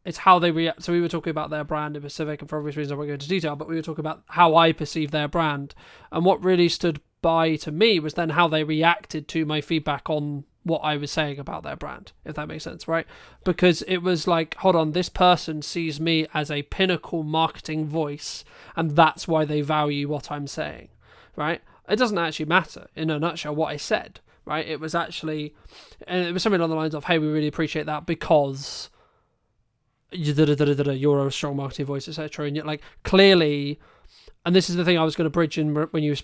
it's how they react. So we were talking about their brand in Pacific, and for obvious reasons I won't go into detail, but we were talking about how I perceive their brand. And what really stood by to me was then how they reacted to my feedback on what I was saying about their brand, if that makes sense, right? Because it was like, hold on, this person sees me as a pinnacle marketing voice, and that's why they value what I'm saying, right? It doesn't actually matter, in a nutshell, what I said, right? It was actually, and it was something along the lines of, hey, we really appreciate that because you're a strong marketing voice, etc. And yet, like, clearly, and this is the thing I was going to bridge in when you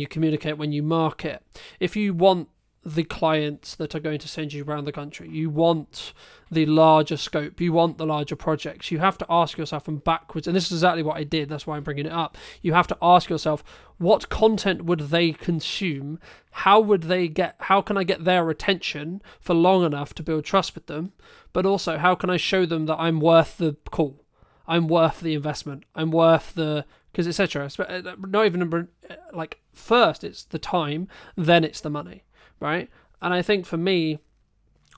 communicate, when you market. If you want the clients that are going to send you around the country, you want the larger scope, you want the larger projects, you have to ask yourself from backwards, and this is exactly what I did, that's why I'm bringing it up. You have to ask yourself, what content would they consume? How can I get their attention for long enough to build trust with them? But also, how can I show them that I'm worth the call? I'm worth the investment. I'm worth the, because etc. Not even like, first it's the time, then it's the money, right? And I think for me,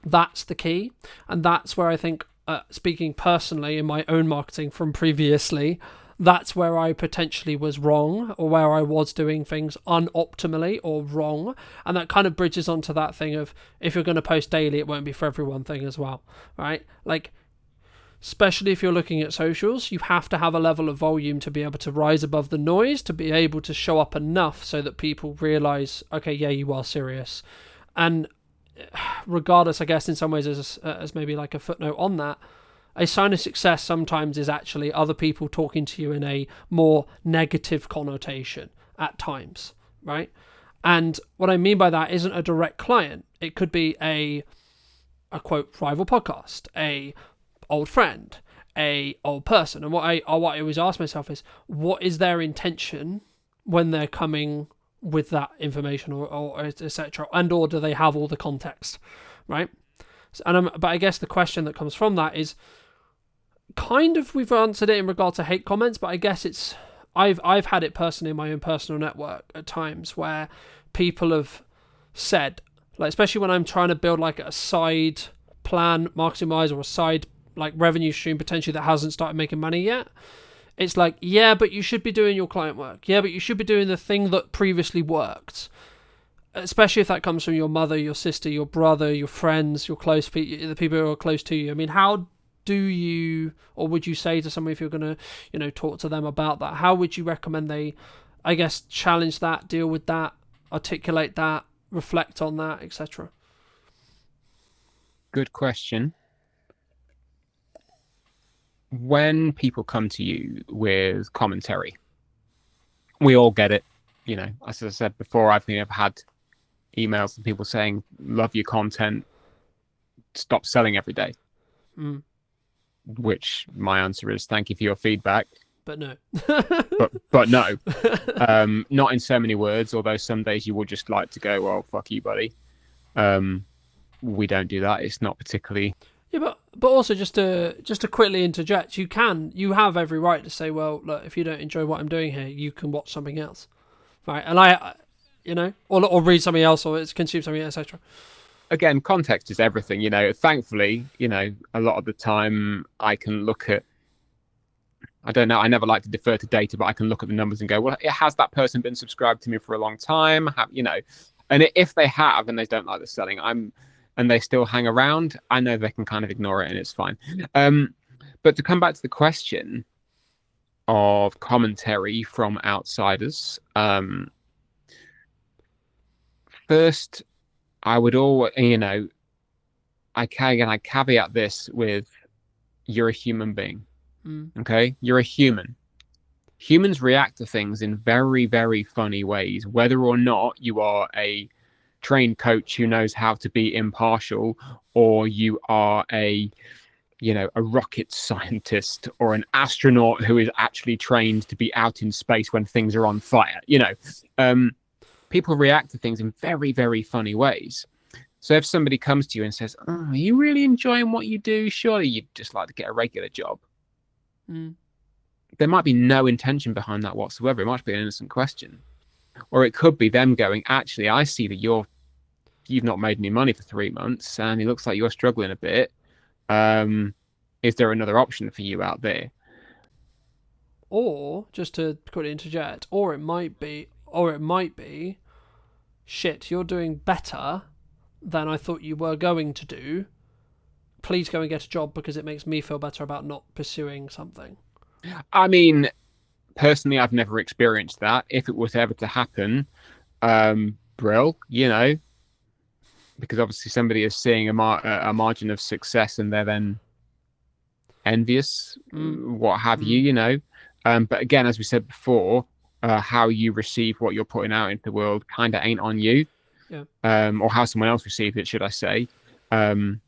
that's the key. And that's where I think, speaking personally in my own marketing from previously, that's where I potentially was wrong, or where I was doing things unoptimally or wrong. And that kind of bridges onto that thing of, if you're going to post daily, it won't be for everyone thing as well, right? Like, especially if you're looking at socials, you have to have a level of volume to be able to rise above the noise, to be able to show up enough so that people realize, okay, yeah, you are serious. And regardless, I guess in some ways, as maybe like a footnote on that, a sign of success sometimes is actually other people talking to you in a more negative connotation at times, right? And what I mean by that isn't a direct client. It could be a quote rival podcast, a old friend, a old person. And what I always ask myself is, what is their intention when they're coming with that information, or etc., and or do they have all the context, right? But I guess the question that comes from that is, kind of, we've answered it in regard to hate comments, but I guess it's, I've had it personally in my own personal network at times where people have said, like, especially when I'm trying to build like a side plan marketing wise, or a side like revenue stream potentially that hasn't started making money yet, it's like, yeah, but you should be doing your client work. Yeah, but you should be doing the thing that previously worked. Especially if that comes from your mother, your sister, your brother, your friends, your close people, the people who are close to you. I mean, how do you, or would you say to somebody, if you're going to, talk to them about that, how would you recommend they, I guess, challenge that, deal with that, articulate that, reflect on that, etc.? Good question. When people come to you with commentary, we all get it. As I said before, I've had emails from people saying, love your content, stop selling every day. Which my answer is, thank you for your feedback. But no. but no. Not in so many words, although some days you would just like to go, well, fuck you, buddy. we don't do that. It's not particularly. Yeah, but also just to quickly interject, you have every right to say, well, look, if you don't enjoy what I'm doing here, you can watch something else, right? And or read something else, or consume something, etc. Again, context is everything. Thankfully, a lot of the time I can look at. I don't know. I never like to defer to data, but I can look at the numbers and go, well, has that person been subscribed to me for a long time? And if they have and they don't like the selling, and they still hang around, I know they can kind of ignore it and it's fine. But to come back to the question of commentary from outsiders, first, I would always, I caveat this with, you're a human being. Okay, you're a human. Humans react to things in very, very funny ways, whether or not you are a trained coach who knows how to be impartial, or you are a rocket scientist or an astronaut who is actually trained to be out in space when things are on fire. People react to things in very, very funny ways. So if somebody comes to you and says, "Oh, are you really enjoying what you do? Surely you'd just like to get a regular job." There might be no intention behind that whatsoever. It might be an innocent question. Or it could be them going, actually, I see that you've not made any money for 3 months and it looks like you're struggling a bit. Is there another option for you out there? Or, just to quickly interject, or it might be, shit, you're doing better than I thought you were going to do. Please go and get a job because it makes me feel better about not pursuing something. I mean, personally, I've never experienced that. If it was ever to happen, brill, because obviously somebody is seeing a margin of success and they're then envious, what have you. But again, as we said before, how you receive what you're putting out into the world kind of ain't on you. Yeah. Or how someone else receives it, should I say. But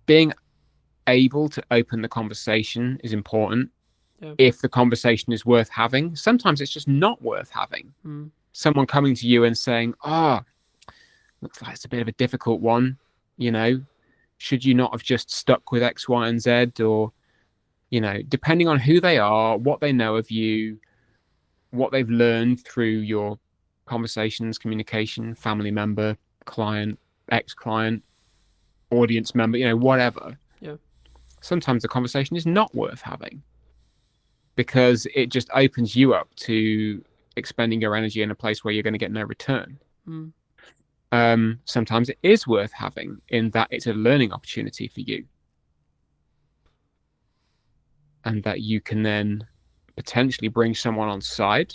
being able to open the conversation is important. Yeah. If the conversation is worth having. Sometimes it's just not worth having. Someone coming to you and saying, looks like it's a bit of a difficult one, should you not have just stuck with X, Y, and Z? Or, depending on who they are, what they know of you, what they've learned through your conversations, communication, family member, client, ex-client, audience member, whatever. Yeah. Sometimes the conversation is not worth having because it just opens you up to expending your energy in a place where you're going to get no return. Sometimes it is worth having in that it's a learning opportunity for you, and that you can then potentially bring someone on side,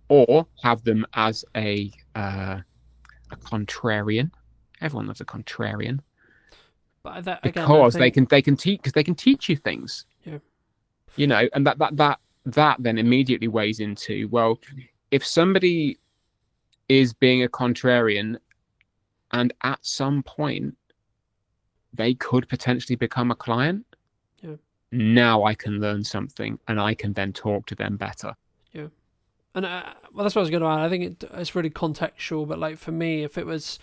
or have them as a contrarian. Everyone loves a contrarian. But again, because they can teach you things. Yeah. And that then immediately weighs into, well, if somebody is being a contrarian and at some point they could potentially become a client, now I can learn something and I can then talk to them better. Yeah. And well, that's what I was going to add. I think it's really contextual, but like for me, if it was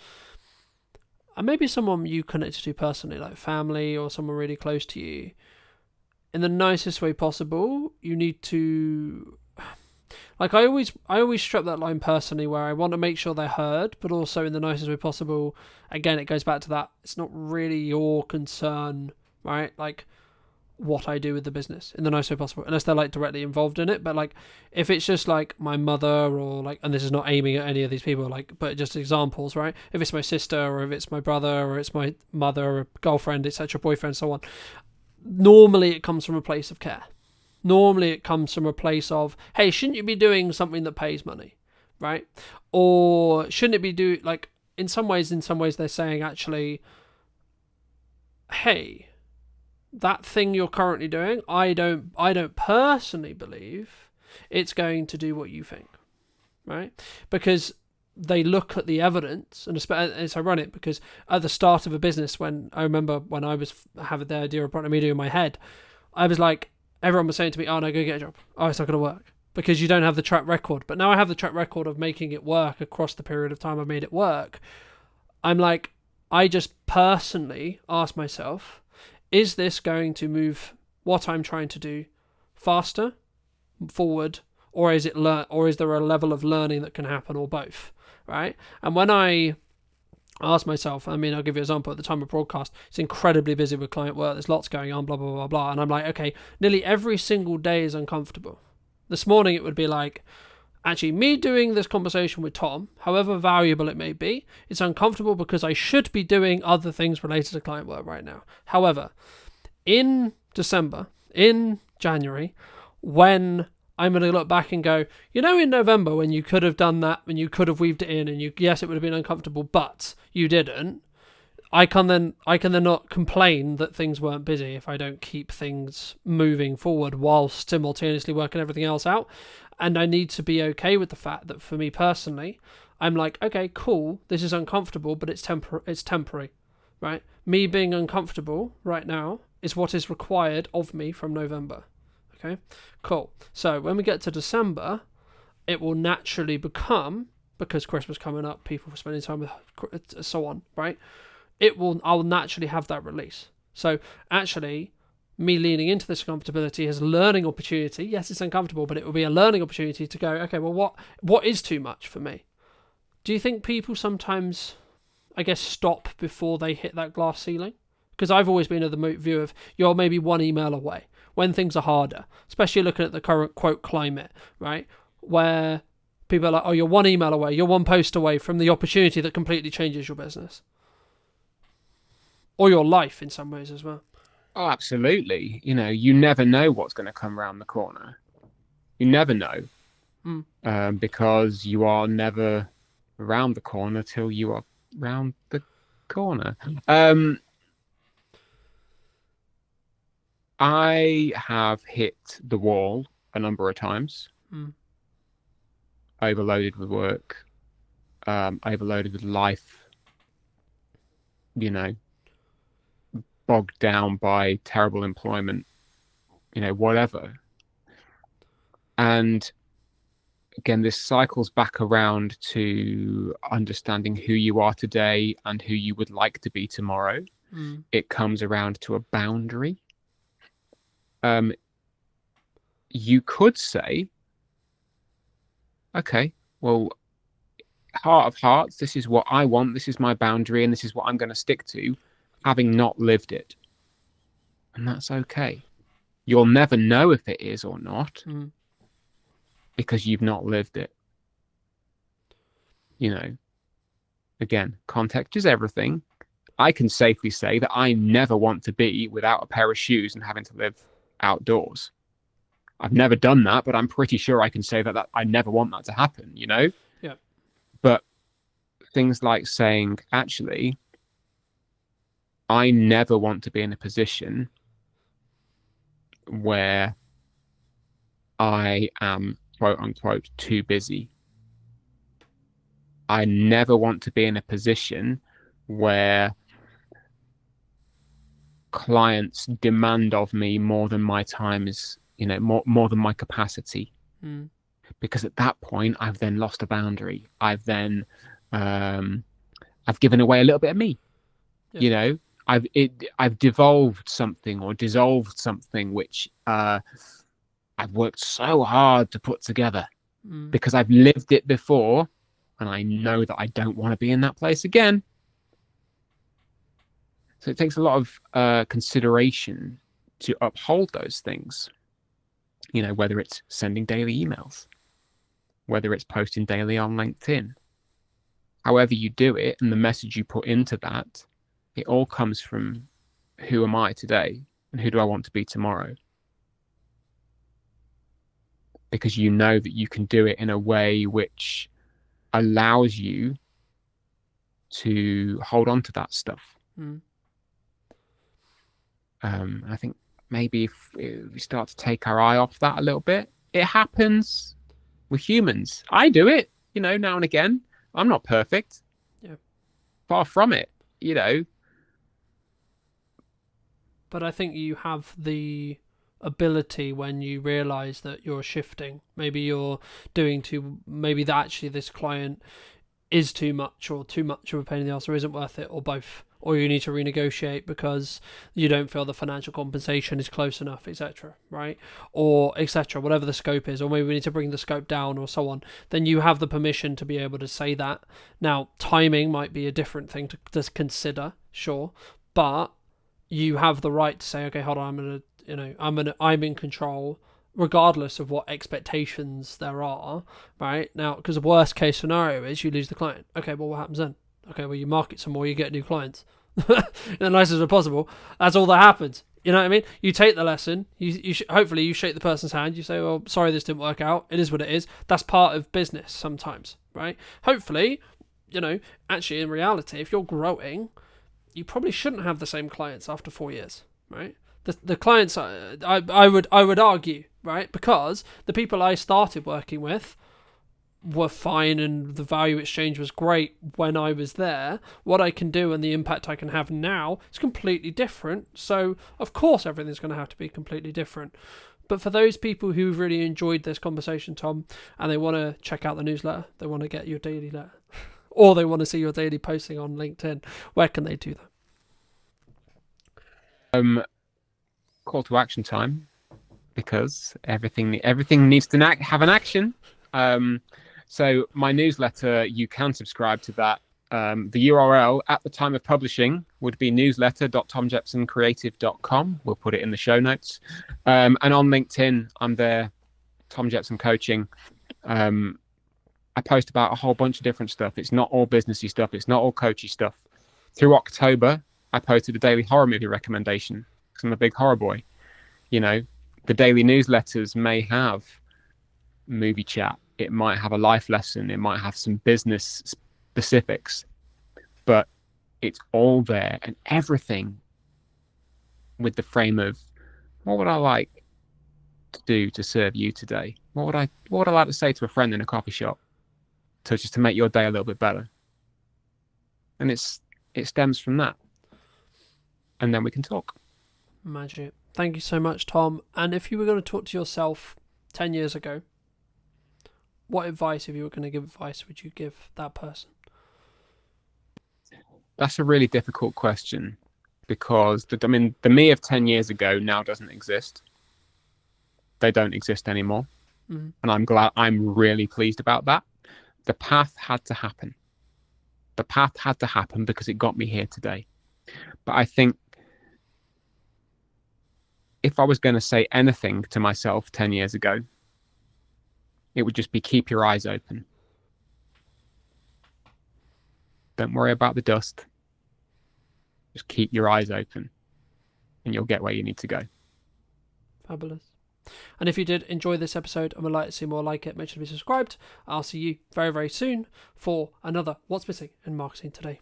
maybe someone you connected to personally, like family or someone really close to you, in the nicest way possible, you need to, like, I always strip that line personally where I want to make sure they're heard, but also in the nicest way possible. Again, it goes back to that, it's not really your concern, right? Like, what I do with the business in the nicest way possible, unless they're like directly involved in it. But like, if it's just like my mother, or like, and this is not aiming at any of these people, like, but just examples, right? If it's my sister, or if it's my brother, or it's my mother, or girlfriend, etc., boyfriend, so on. Normally it comes from a place of care. Normally it comes from a place of, hey, shouldn't you be doing something that pays money, right? Or shouldn't it be like, in some ways they're saying, actually, hey, that thing you're currently doing, I don't personally believe it's going to do what you think, right? Because they look at the evidence, and it's ironic because at the start of a business, when I remember when I was having the idea of Brand Media in my head, I was like, everyone was saying to me, "Oh no, go get a job. Oh, it's not going to work." because you don't have the track record. But now I have the track record of making it work across the period of time I've made it work. I'm like, I just personally ask myself, is this going to move what I'm trying to do faster, forward, or is there a level of learning that can happen, or both, right? And when I ask myself, I mean, I'll give you an example. At the time of broadcast, it's incredibly busy with client work. There's lots going on, blah, blah, blah, blah. And I'm like, okay, nearly every single day is uncomfortable. This morning it would be like, actually, me doing this conversation with Tom, however valuable it may be, it's uncomfortable because I should be doing other things related to client work right now. However, in December, in January, when I'm going to look back and go, in November when you could have done that, when you could have weaved it in, and yes, it would have been uncomfortable, but you didn't. I can then not complain that things weren't busy if I don't keep things moving forward whilst simultaneously working everything else out. And I need to be okay with the fact that for me personally, I'm like, okay, cool, this is uncomfortable, but it's temporary, right? Me being uncomfortable right now is what is required of me from November. Okay, cool. So when we get to December, it will naturally become, because Christmas coming up, people spending time with, so on, right? I'll naturally have that release. So actually, me leaning into this comfortability is a learning opportunity. Yes, it's uncomfortable, but it will be a learning opportunity to go, okay, well, what is too much for me? Do you think people sometimes, I guess, stop before they hit that glass ceiling? Because I've always been of the view of you're maybe one email away when things are harder, especially looking at the current quote climate, right? Where people are like, oh, you're one email away, you're one post away from the opportunity that completely changes your business. Or your life in some ways as well. Oh, absolutely. You never know what's going to come around the corner. You never know. Because you are never around the corner till you are round the corner. I have hit the wall a number of times. Overloaded with work, overloaded with life, bogged down by terrible employment, whatever. And again, this cycles back around to understanding who you are today and who you would like to be tomorrow. It comes around to a boundary. You could say, okay, well, heart of hearts, this is what I want, this is my boundary, and this is what I'm going to stick to, having not lived it. And that's okay. You'll never know if it is or not, because you've not lived it. Again, context is everything. I can safely say that I never want to be without a pair of shoes and having to live outdoors. I've never done that, but I'm pretty sure I can say that I never want that to happen, Yeah. But things like saying, actually, I never want to be in a position where I am, quote unquote, too busy. I never want to be in a position where clients demand of me more than my time is, more than my capacity. Because at that point, I've then lost a boundary. I've then, I've given away a little bit of me. I've devolved something or dissolved something which I've worked so hard to put together because I've lived it before, and I know that I don't want to be in that place again. So it takes a lot of consideration to uphold those things. Whether it's sending daily emails, whether it's posting daily on LinkedIn, however you do it, and the message you put into that, it all comes from who am I today and who do I want to be tomorrow? Because you know that you can do it in a way which allows you to hold on to that stuff. I think maybe if we start to take our eye off that a little bit, it happens with humans. I do it, now and again. I'm not perfect. Yeah. Far from it, But I think you have the ability when you realize that you're shifting. Maybe you're maybe that actually this client is too much or too much of a pain in the ass or isn't worth it, or both. Or you need to renegotiate because you don't feel the financial compensation is close enough, etc. Right? Or etc. Whatever the scope is, or maybe we need to bring the scope down or so on. Then you have the permission to be able to say that. Now, timing might be a different thing to consider, sure, but you have the right to say, okay, hold on, I'm in control, regardless of what expectations there are, right? Now, because the worst case scenario is you lose the client. Okay, well, what happens then? Okay, well, you market some more, you get new clients. In the nicest way possible. That's all that happens. You know what I mean? You take the lesson. Hopefully you shake the person's hand. You say, well, sorry, this didn't work out. It is what it is. That's part of business sometimes, right? Hopefully, actually in reality, if you're growing, you probably shouldn't have the same clients after 4 years, right? The clients, I would argue, right? Because the people I started working with were fine and the value exchange was great when I was there. What I can do and the impact I can have now is completely different. So, of course, everything's going to have to be completely different. But for those people who've really enjoyed this conversation, Tom, and they want to check out the newsletter, they want to get your daily letter, or they want to see your daily posting on LinkedIn, where can they do that? Call to action time, because everything needs to have an action. So my newsletter, you can subscribe to that. The URL at the time of publishing would be newsletter.tomjepsencreative.com. We'll put it in the show notes. And on LinkedIn, I'm there, Tom Jepsen Coaching. I post about a whole bunch of different stuff. It's not all businessy stuff. It's not all coachy stuff. Through October, I posted a daily horror movie recommendation because I'm a big horror boy. The daily newsletters may have movie chat. It might have a life lesson. It might have some business specifics, but it's all there, and everything with the frame of what would I like to do to serve you today? What would I like to say to a friend in a coffee shop to make your day a little bit better? And it stems from that, and then we can talk. Magic. Thank you so much, Tom. And if you were going to talk to yourself 10 years ago, what advice, if you were going to give advice, would you give that person? That's a really difficult question, because the me of 10 years ago now doesn't exist. They don't exist anymore. Mm-hmm. And I'm really pleased about that. The path had to happen. The path had to happen because it got me here today. But I think if I was going to say anything to myself 10 years ago, it would just be keep your eyes open. Don't worry about the dust. Just keep your eyes open and you'll get where you need to go. Fabulous. And if you did enjoy this episode and would like to see more like it, make sure to be subscribed. I'll see you very, very soon for another What's Missing in Marketing Today.